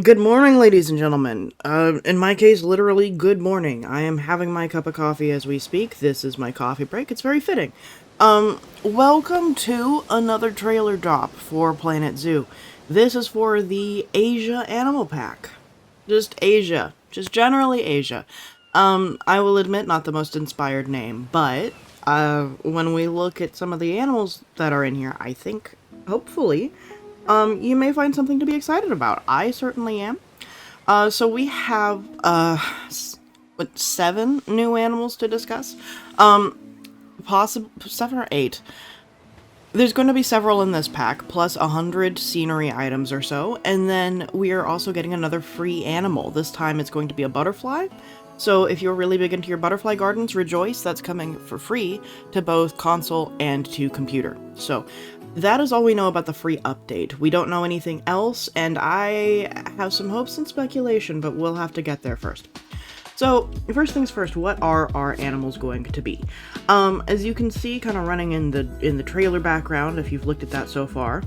Good morning, ladies and gentlemen. In my case, literally, good morning. I am having my cup of coffee as we speak. This is my coffee break. It's very fitting. Welcome to another trailer drop for Planet Zoo. This is for the Asia Animal Pack. Just Asia. Just generally Asia. I will admit, not the most inspired name, but, when we look at some of the animals that are in here, I think, hopefully, you may find something to be excited about. I certainly am. So we have, what, 7 new animals to discuss? Possible 7 or 8. There's going to be several in this pack, plus 100 scenery items or so, and then we are also getting another free animal. This time it's going to be a butterfly. So if you're really big into your butterfly gardens, rejoice, that's coming for free to both console and to computer. So that is all we know about the free update. We don't know anything else, and I have some hopes and speculation, but we'll have to get there first. So, first things first, what are our animals going to be? As you can see, kind of running in the trailer background, if you've looked at that so far,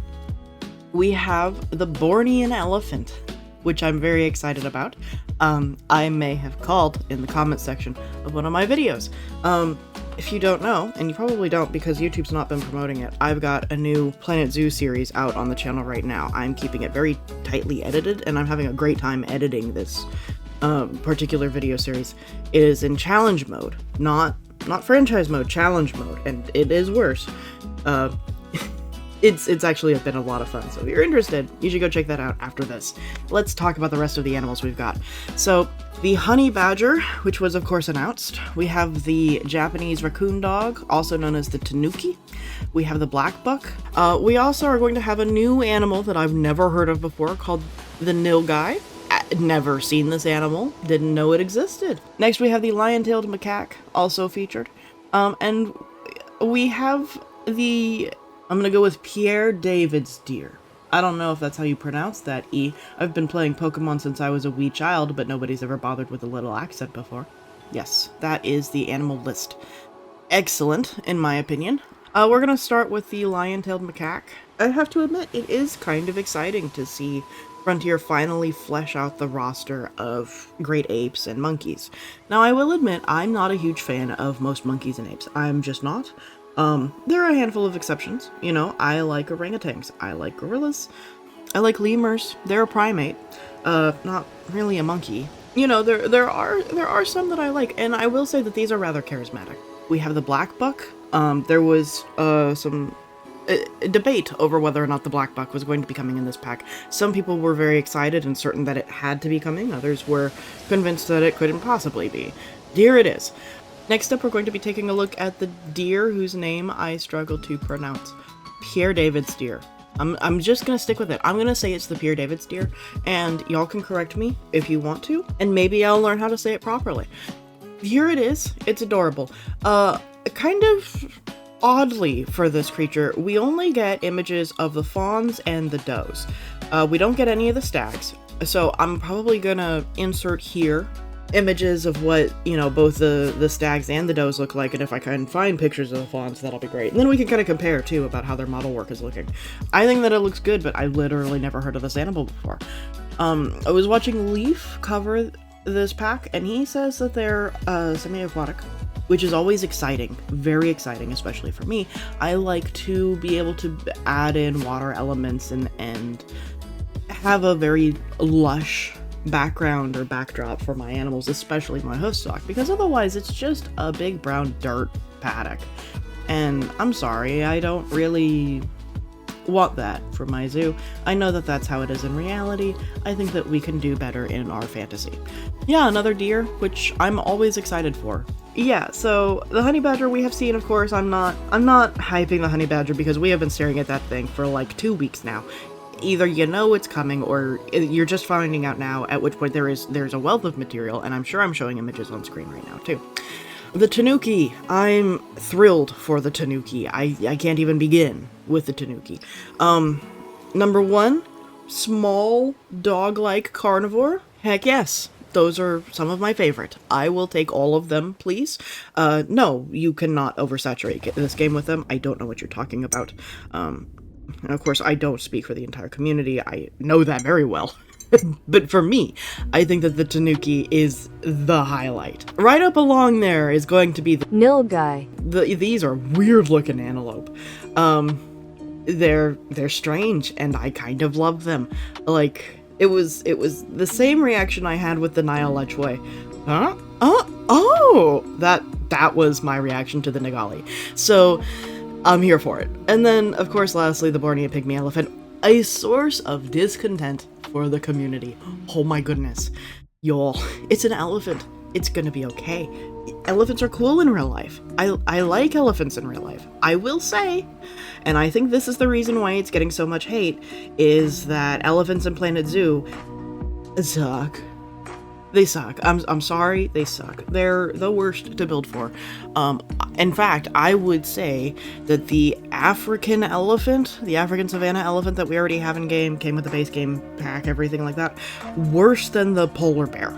we have the Bornean elephant, which I'm very excited about. I may have called in the comment section of one of my videos. If you don't know, and you probably don't because YouTube's not been promoting it, I've got a new Planet Zoo series out on the channel right now. I'm keeping it very tightly edited, and I'm having a great time editing this particular video series. It is in challenge mode, not franchise mode, challenge mode, and it is worse. It's actually been a lot of fun, so if you're interested, you should go check that out after this. Let's talk about the rest of the animals we've got. So, the honey badger, which was of course announced. We have the Japanese raccoon dog, also known as the tanuki. We have the black buck. We also are going to have a new animal that I've never heard of before called the nilgai. Never seen this animal, didn't know it existed. Next we have the lion-tailed macaque, also featured. And we have the... I'm gonna go with Pierre David's deer. I don't know if that's how you pronounce that E. I've been playing Pokemon since I was a wee child, but nobody's ever bothered with a little accent before. Yes, that is the animal list. Excellent, in my opinion. We're gonna start with the lion-tailed macaque. I have to admit, it is kind of exciting to see Frontier finally flesh out the roster of great apes and monkeys. Now, I will admit, I'm not a huge fan of most monkeys and apes. I'm just not. There are a handful of exceptions. You know, I like orangutans. I like gorillas. I like lemurs. They're a primate. Not really a monkey. You know, there are some that I like, and I will say that these are rather charismatic. We have the black buck. There was some debate over whether or not the black buck was going to be coming in this pack. Some people were very excited and certain that it had to be coming. Others were convinced that it couldn't possibly be. Here it is. Next up, we're going to be taking a look at the deer whose name I struggle to pronounce. Pierre David's deer. I'm just gonna stick with it. I'm gonna say it's the Pierre David's deer, and y'all can correct me if you want to, and maybe I'll learn how to say it properly. Here it is. It's adorable. Kind of oddly for this creature, we only get images of the fawns and the does. We don't get any of the stags, so I'm probably gonna insert here images of what, you know, both the stags and the does look like, and if I can find pictures of the fawns, that'll be great. And then we can kind of compare, too, about how their model work is looking. I think that it looks good, but I literally never heard of this animal before. I was watching Leaf cover this pack, and he says that they're semi-aquatic, which is always exciting, very exciting, especially for me. I like to be able to add in water elements and have a very lush background or backdrop for my animals, especially my hoofstock, because otherwise it's just a big brown dirt paddock. And I'm sorry, I don't really want that for my zoo. I know that that's how it is in reality. I think that we can do better in our fantasy. Yeah, another deer, which I'm always excited for. Yeah, so the honey badger we have seen, of course, I'm not hyping the honey badger because we have been staring at that thing for like 2 weeks now. Either you know it's coming or you're just finding out now, at which point there's a wealth of material, and I'm sure I'm showing images on screen right now too. The tanuki. I'm thrilled for the tanuki. I can't even begin with the tanuki. Number 1, small dog-like carnivore. Heck yes. Those are some of my favorite. I will take all of them, please. No, you cannot oversaturate this game with them. I don't know what you're talking about. And of course, I don't speak for the entire community. I know that very well. But for me, I think that the tanuki is the highlight. Right up along there is going to be the nilgai. These are weird looking antelope. They're strange, and I kind of love them. Like, it was the same reaction I had with the Nile Lechwe. Huh? Oh! That was my reaction to the Nigali. So, I'm here for it. And then, of course, lastly, the Borneo pygmy elephant. A source of discontent for the community. Oh my goodness. Y'all, it's an elephant. It's gonna be okay. Elephants are cool in real life. I like elephants in real life. I will say, and I think this is the reason why it's getting so much hate, is that elephants in Planet Zoo suck. They suck. I'm sorry, they suck. They're the worst to build for. In fact, I would say that the African elephant, the African savanna elephant that we already have in game, came with the base game pack, everything like that, worse than the polar bear.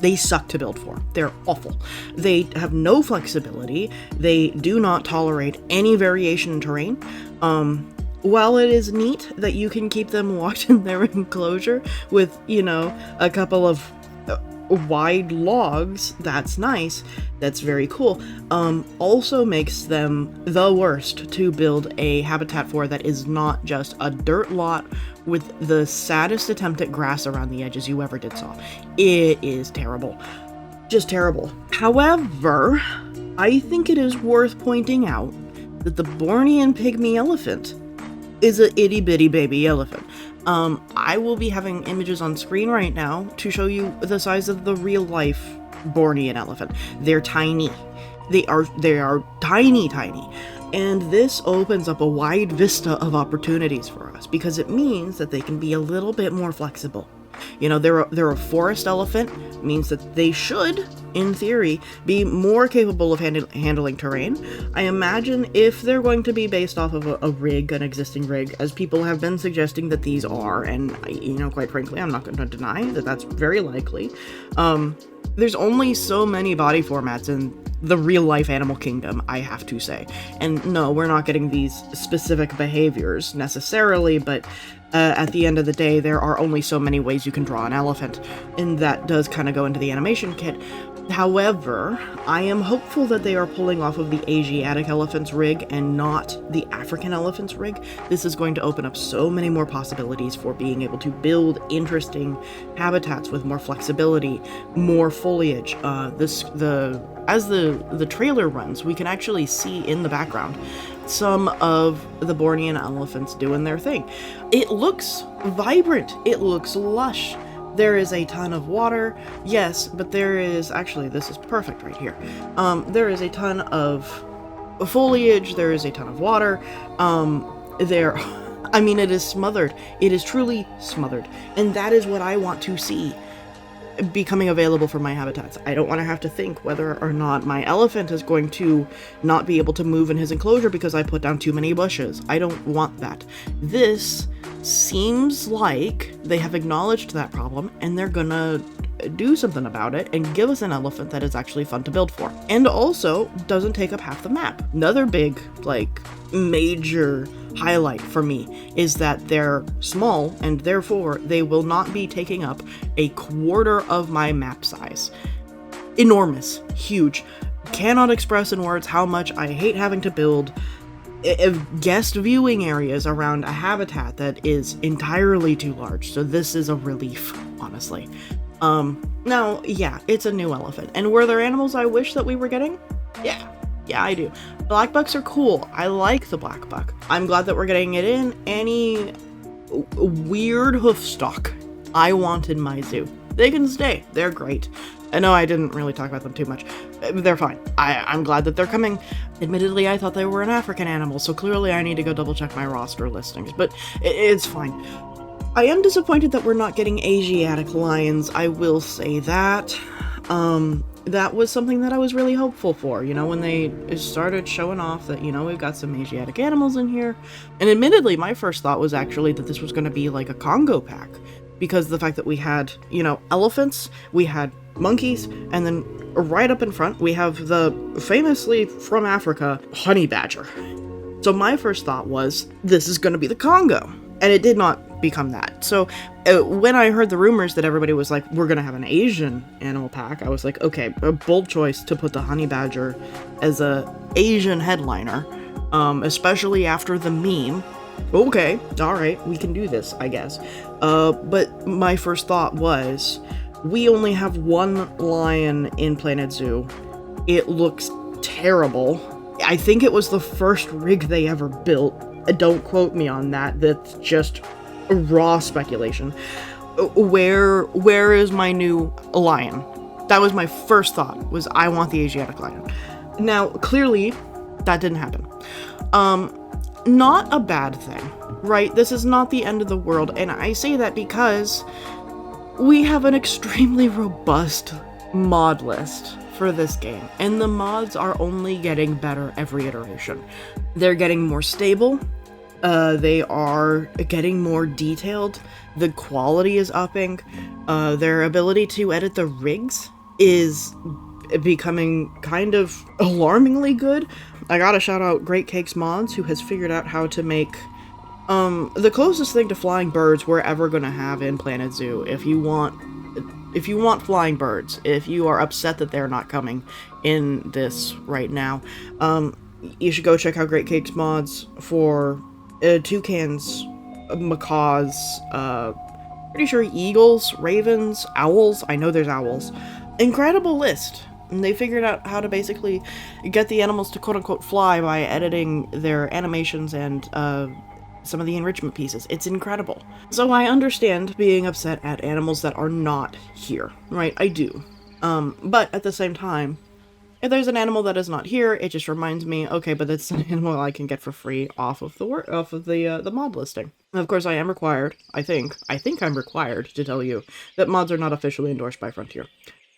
They suck to build for. They're awful. They have no flexibility. They do not tolerate any variation in terrain. While it is neat that you can keep them locked in their enclosure with, a couple of wide logs, that's nice, that's very cool, also makes them the worst to build a habitat for that is not just a dirt lot with the saddest attempt at grass around the edges you ever did saw. It is terrible. Just terrible. However, I think it is worth pointing out that the Bornean pygmy elephant is a itty bitty baby elephant. I will be having images on screen right now to show you the size of the real life Bornean elephant. They're tiny. They are tiny. And this opens up a wide vista of opportunities for us because it means that they can be a little bit more flexible. They're a forest elephant, means that they should, in theory, be more capable of handling terrain. I imagine if they're going to be based off of a rig, an existing rig, as people have been suggesting that these are, and, quite frankly, I'm not going to deny that that's very likely. There's only so many body formats in the real-life animal kingdom, I have to say. And no, we're not getting these specific behaviors necessarily, but at the end of the day, there are only so many ways you can draw an elephant, and that does kind of go into the animation kit. However, I am hopeful that they are pulling off of the Asiatic elephant's rig and not the African elephant's rig. This is going to open up so many more possibilities for being able to build interesting habitats with more flexibility, more foliage. As the trailer runs, we can actually see in the background some of the Bornean elephants doing their thing. It looks vibrant. It looks lush. There is a ton of water, yes, but there is, actually, this is perfect right here. There is a ton of foliage, there is a ton of water, it is smothered. It is truly smothered. And that is what I want to see becoming available for my habitats. I don't want to have to think whether or not my elephant is going to not be able to move in his enclosure because I put down too many bushes. I don't want that. This seems like they have acknowledged that problem and they're gonna do something about it and give us an elephant that is actually fun to build for. And also doesn't take up half the map. Another big, major highlight for me is that they're small and therefore they will not be taking up a quarter of my map size. Enormous. Huge. Cannot express in words how much I hate having to build guest viewing areas around a habitat that is entirely too large. So this is a relief, honestly. Now, yeah, it's a new elephant. And were there animals I wish that we were getting? Yeah, I do. Black bucks are cool. I like the black buck. I'm glad that we're getting it in. Any weird hoof stock I want in my zoo. They can stay. They're great. I know I didn't really talk about them too much. They're fine. I'm glad that they're coming. Admittedly, I thought they were an African animal, so clearly I need to go double check my roster listings, but it's fine. I am disappointed that we're not getting Asiatic lions, I will say that. That was something that I was really hopeful for, when they started showing off that, we've got some Asiatic animals in here. And admittedly, my first thought was actually that this was going to be like a Congo pack, because the fact that we had, elephants, we had monkeys, and then right up in front, we have the famously from Africa honey badger. So my first thought was, this is going to be the Congo. And it did not become that. So when I heard the rumors that everybody was like, we're gonna have an Asian animal pack, I was like, okay, a bold choice to put the honey badger as a Asian headliner, especially after the meme. Okay, alright, we can do this, I guess. But my first thought was, we only have one lion in Planet Zoo. It looks terrible. I think it was the first rig they ever built. Don't quote me on that. That's just raw speculation. Where is my new lion? That was my first thought, was I want the Asiatic lion. Now, clearly, that didn't happen. Not a bad thing, right? This is not the end of the world, and I say that because we have an extremely robust mod list for this game, and the mods are only getting better every iteration. They're getting more stable, they are getting more detailed, the quality is upping, their ability to edit the rigs is becoming kind of alarmingly good. I gotta shout out Great Cakes Mods, who has figured out how to make the closest thing to flying birds we're ever gonna have in Planet Zoo. If you want flying birds, if you are upset that they're not coming in this right now, you should go check out Great Cakes Mods for toucans, macaws, pretty sure eagles, ravens, owls. I know there's owls. Incredible list. And they figured out how to basically get the animals to quote-unquote fly by editing their animations and some of the enrichment pieces. It's incredible. So I understand being upset at animals that are not here, right? I do. But at the same time, if there's an animal that is not here, it just reminds me, okay, but that's an animal I can get for free off of the mod listing. And of course, I am required. I think I'm required to tell you that mods are not officially endorsed by Frontier.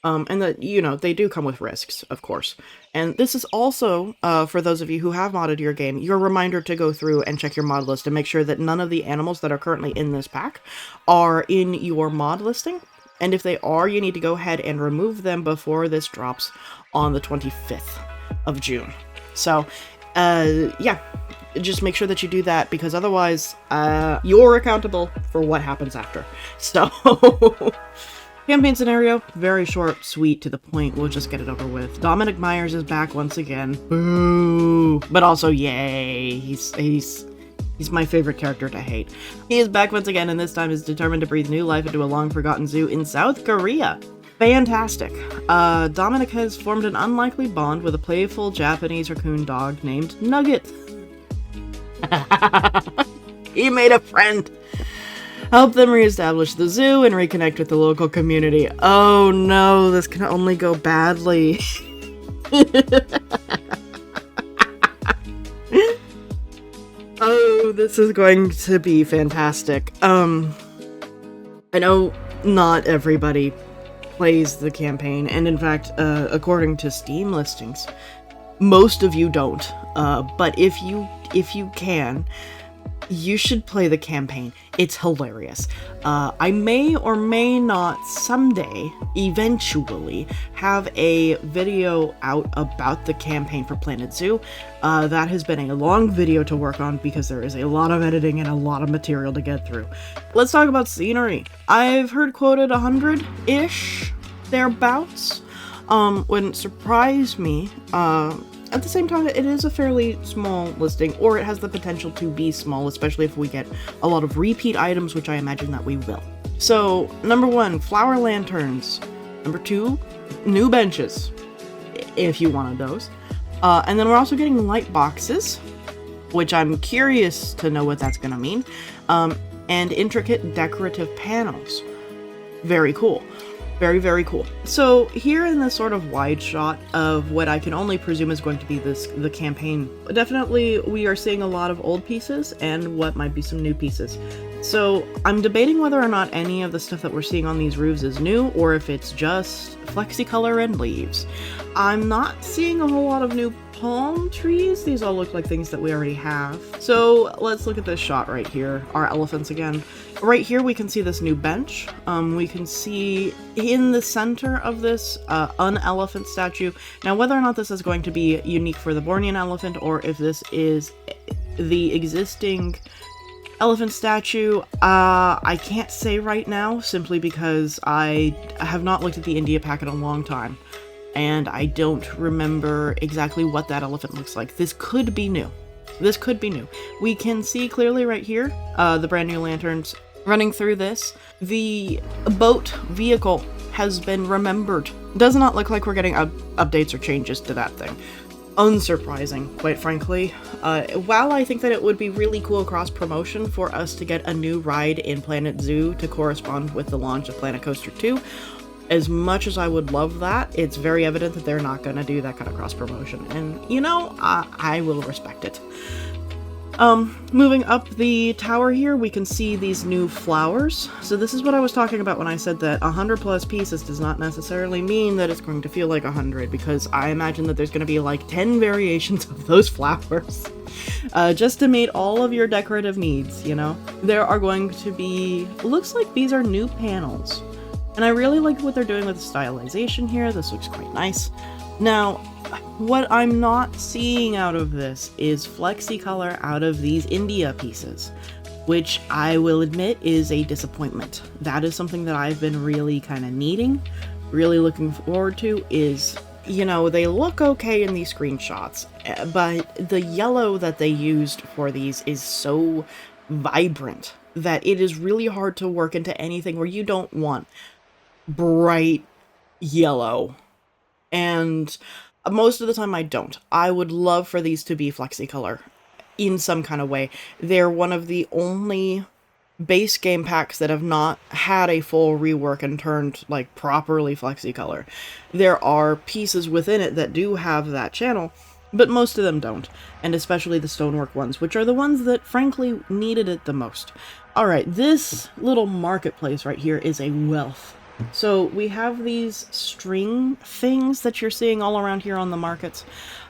And that, you know, they do come with risks, of course. And this is also, for those of you who have modded your game, your reminder to go through and check your mod list and make sure that none of the animals that are currently in this pack are in your mod listing. And if they are, you need to go ahead and remove them before this drops on the 25th of June. So, yeah, just make sure that you do that, because otherwise, you're accountable for what happens after. So... Campaign scenario, very short, sweet, to the point, we'll just get it over with. Dominic Myers is back once again. Boo! But also, yay! He's my favorite character to hate. He is back once again, and this time is determined to breathe new life into a long-forgotten zoo in South Korea. Fantastic. Dominic has formed an unlikely bond with a playful Japanese raccoon dog named Nugget. He made a friend. Help them reestablish the zoo and reconnect with the local community. Oh no, this can only go badly. Oh, this is going to be fantastic. I know not everybody plays the campaign, and in fact, according to Steam listings, most of you don't. But if you can, you should play the campaign. It's hilarious. I may or may not someday, eventually, have a video out about the campaign for Planet Zoo. That has been a long video to work on because there is a lot of editing and a lot of material to get through. Let's talk about scenery. I've heard quoted 100-ish, thereabouts. Wouldn't surprise me. At the same time, it is a fairly small listing, or it has the potential to be small, especially if we get a lot of repeat items, which I imagine that we will. So, number 1, flower lanterns. Number 2, new benches, if you wanted those. And then we're also getting light boxes, which I'm curious to know what that's going to mean, and intricate decorative panels. Very cool. Very, very cool. So here in this sort of wide shot of what I can only presume is going to be the campaign, definitely we are seeing a lot of old pieces and what might be some new pieces. So I'm debating whether or not any of the stuff that we're seeing on these roofs is new, or if it's just flexicolor and leaves. I'm not seeing a whole lot of new palm trees. These all look like things that we already have. So let's look at this shot right here. Our elephants again. Right here we can see this new bench. We can see in the center of this an elephant statue. Now whether or not this is going to be unique for the Bornean elephant, or if this is the existing Elephant statue, I can't say right now, simply because I have not looked at the India pack in a long time, and I don't remember exactly what that elephant looks like. This could be new. This could be new. We can see clearly right here, the brand new lanterns running through this. The boat vehicle has been remembered. Does not look like we're getting updates or changes to that thing. Unsurprising, quite frankly. While I think that it would be really cool cross-promotion for us to get a new ride in Planet Zoo to correspond with the launch of Planet Coaster 2, as much as I would love that, it's very evident that they're not going to do that kind of cross-promotion. And, you know, I will respect it. Moving up the tower here, we can see these new flowers. So this is what I was talking about when I said that 100 plus pieces does not necessarily mean that it's going to feel like 100, because I imagine that there's going to be like 10 variations of those flowers. Just to meet all of your decorative needs, you know? There are going to be, looks like these are new panels. And I really like what they're doing with the stylization here. This looks quite nice. Now, what I'm not seeing out of this is flexi color out of these India pieces, which I will admit is a disappointment. That is something that I've been really kind of needing, really looking forward to. Is, you know, they look okay in these screenshots, but the yellow that they used for these is so vibrant that it is really hard to work into anything where you don't want bright yellow. And most of the time I don't. I would love for these to be flexi color in some kind of way. They're one of the only base game packs that have not had a full rework and turned like properly flexi color. There are pieces within it that do have that channel, but most of them don't, and especially the stonework ones, which are the ones that frankly needed it the most. Alright, this little marketplace right here is a wealth. So we have these string things that you're seeing all around here on the markets.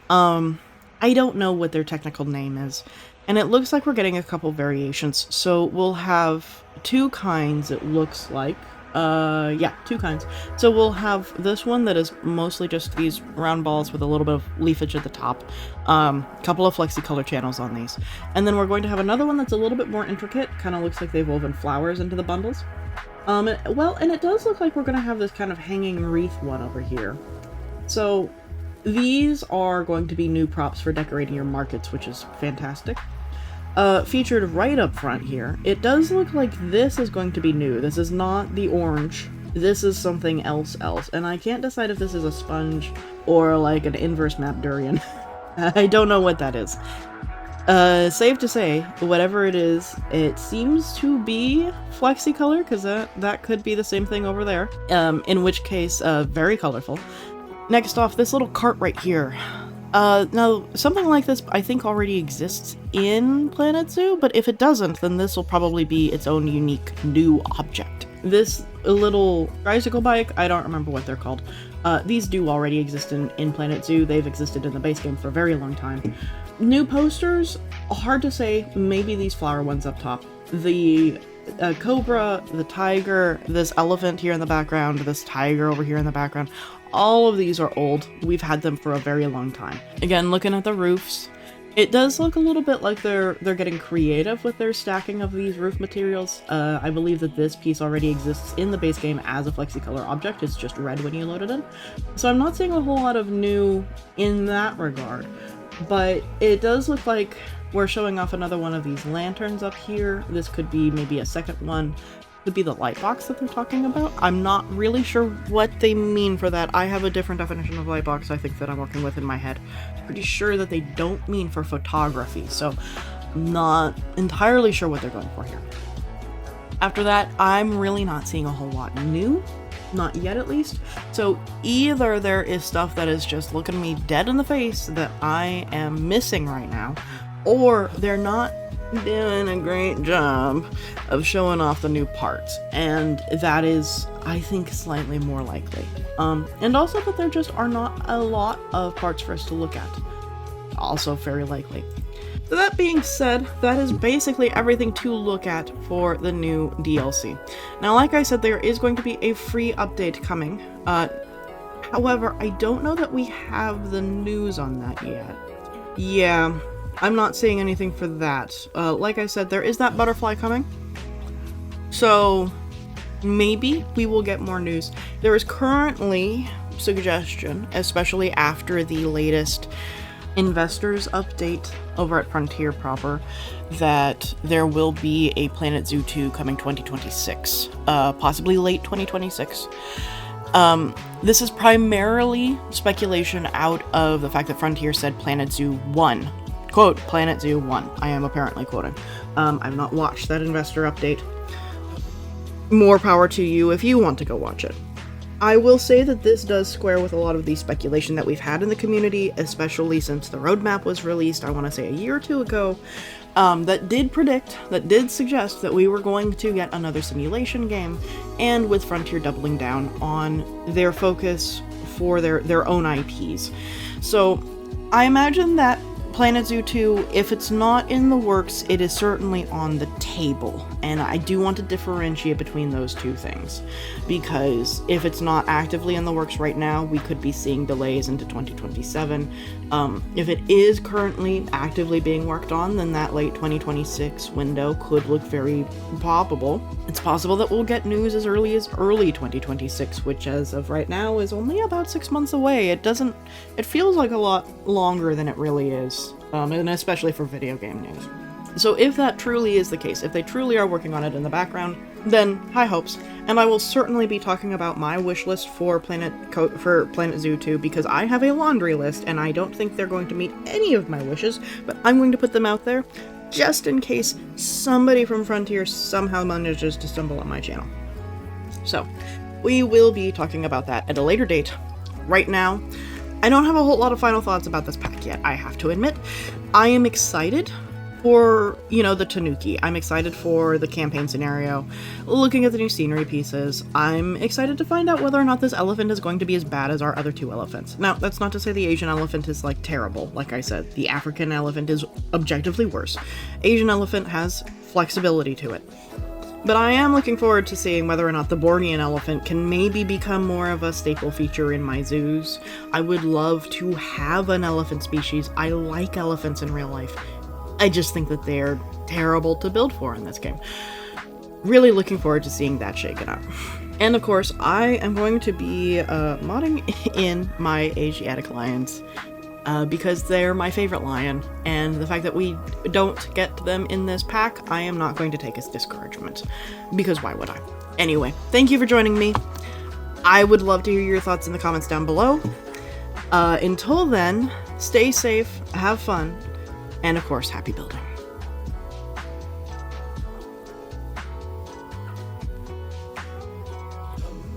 I don't know what their technical name is, and it looks like we're getting a couple variations. So we'll have two kinds, it looks like. Yeah, two kinds. So we'll have this one that is mostly just these round balls with a little bit of leafage at the top. Couple of flexi color channels on these. And then we're going to have another one that's a little bit more intricate. Kind of looks like they've woven flowers into the bundles. Well, and it does look like we're going to have this kind of hanging wreath one over here. So these are going to be new props for decorating your markets, which is fantastic. Featured right up front here, it does look like this is going to be new. This is not the orange. This is something else, and I can't decide if this is a sponge or like an inverse map durian. I don't know what that is. Safe to say, whatever it is, it seems to be flexi color, because that could be the same thing over there. In which case, very colorful. Next off, this little cart right here. Now, something like this I think already exists in Planet Zoo, but if it doesn't, then this will probably be its own unique new object. This little tricycle bike, I don't remember what they're called. These do already exist in Planet Zoo. They've existed in the base game for a very long time. New posters, hard to say, maybe these flower ones up top. The cobra, the tiger, this elephant here in the background, this tiger over here in the background, all of these are old. We've had them for a very long time. Again, looking at the roofs, it does look a little bit like they're getting creative with their stacking of these roof materials. I believe that this piece already exists in the base game as a flexi-color object. It's just red when you load it in. So I'm not seeing a whole lot of new in that regard. But it does look like we're showing off another one of these lanterns up here. This could be maybe a second one. Could be the light box that they're talking about. I'm not really sure what they mean for that. I have a different definition of light box I think that I'm working with in my head. Pretty sure that they don't mean for photography, so I'm not entirely sure what they're going for here. After that, I'm really not seeing a whole lot new. Not yet, at least. So either there is stuff that is just looking me dead in the face that I am missing right now, or they're not doing a great job of showing off the new parts, and that is, I think, slightly more likely. And also that there just are not a lot of parts for us to look at. Also very likely. So that being said, that is basically everything to look at for the new DLC. Now, like I said, there is going to be a free update coming. However, I don't know that we have the news on that yet. Yeah, I'm not seeing anything for that. Like I said, there is that butterfly coming. So maybe we will get more news. There is currently suggestion, especially after the latest investors update over at Frontier proper, that there will be a Planet Zoo 2 coming 2026, possibly late 2026. This is primarily speculation out of the fact that Frontier said Planet Zoo 1. Quote, Planet Zoo 1. I am apparently quoting. I've not watched that investor update. More power to you if you want to go watch it. I will say that this does square with a lot of the speculation that we've had in the community, especially since the roadmap was released, I want to say a year or two ago, that did suggest that we were going to get another simulation game, and with Frontier doubling down on their focus for their own IPs. So I imagine that Planet Zoo 2, if it's not in the works, it is certainly on the table, and I do want to differentiate between those two things, because if it's not actively in the works right now, we could be seeing delays into 2027. If it is currently actively being worked on, then that late 2026 window could look very probable. It's possible that we'll get news as early 2026, which as of right now is only about 6 months away. It feels like a lot longer than it really is. And especially for video game news. So if that truly is the case, if they truly are working on it in the background, then high hopes. And I will certainly be talking about my wish list for Planet Zoo 2, because I have a laundry list, and I don't think they're going to meet any of my wishes, but I'm going to put them out there, just in case somebody from Frontier somehow manages to stumble on my channel. So, we will be talking about that at a later date. Right now, I don't have a whole lot of final thoughts about this pack yet, I have to admit. I am excited for, the Tanuki. I'm excited for the campaign scenario, looking at the new scenery pieces. I'm excited to find out whether or not this elephant is going to be as bad as our other two elephants. Now, that's not to say the Asian elephant is, terrible. Like I said, the African elephant is objectively worse. Asian elephant has flexibility to it. But I am looking forward to seeing whether or not the Bornean elephant can maybe become more of a staple feature in my zoos. I would love to have an elephant species. I like elephants in real life. I just think that they're terrible to build for in this game. Really looking forward to seeing that shaken up. And of course, I am going to be modding in my Asiatic lions. Because they're my favorite lion, and the fact that we don't get them in this pack, I am not going to take as discouragement, because why would I? Anyway, thank you for joining me. I would love to hear your thoughts in the comments down below. Until then, stay safe, have fun, and of course, happy building.